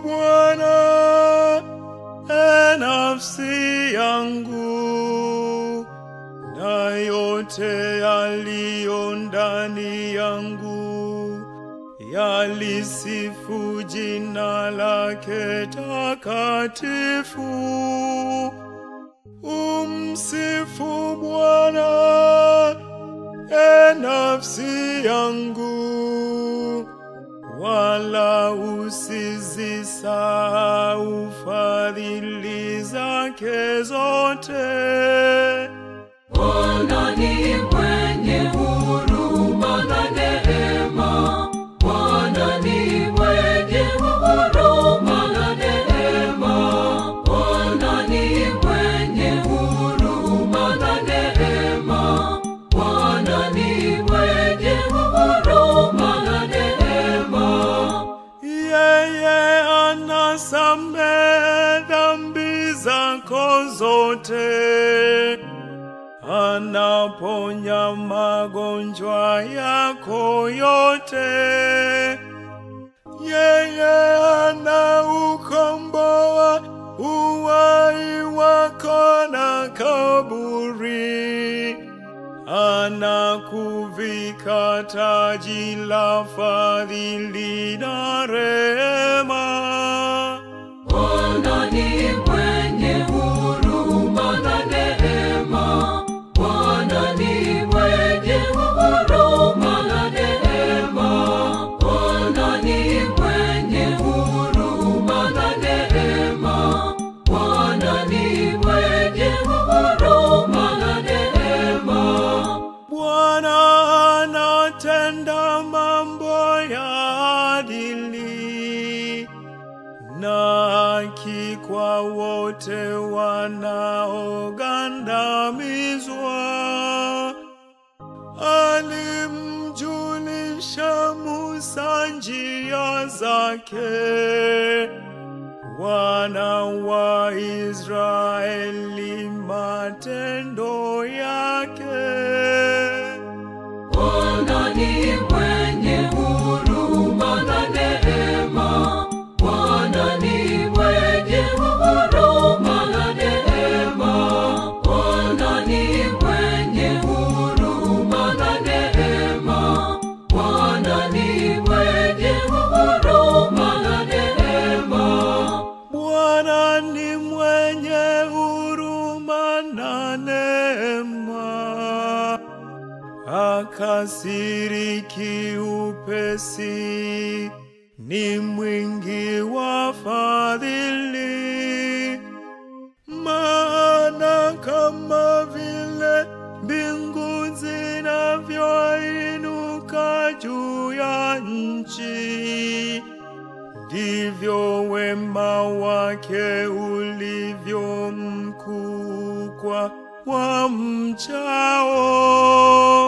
Bwana, nafsi yangu, na yote yaliyo ndani yangu yalisifu jina lake takatifu. Umsifu Bwana, nafsi yangu, wala usizisahau fadhili zake zote. Bwana ni mwenye huruma na neema. Bwana ni mwenye huruma na neema. Bwana ni mwenye huruma na neema. Bwana ni mwenye huruma na neema. Yeye anasamehe dhambi zako zote, anaponya magonjwa yako yote. Yeye anaukomboa uhai wako na kaburi, anakuvika taji la fadhili na rehema. Bwana ni mwenye huruma na neema. Bwana ni mwenye huruma na neema. Bwana ni mwenye huruma na neema. Bwana ni mwenye huruma na neema. Bwana anatenda mambo ya adili na haki kwa wote wanaogandamizwa. Alimjulisha Musa njia zake, wana wa Israeli matendo yake. Bwana ni mwenye huruma na neema. Bwana ni mwenye huruma na neema. Bwana ni mwenye huruma na neema. Bwana ni mwenye huruma na neema. Bwana ni mwenye huruma na neema, akasiriki upesi, ni mwingi wa fadhili. Maana kama vile mbingu zinavyoinuka juu ya nchi, ndivyo wema wake ulivyo mkuu kwa wamchao.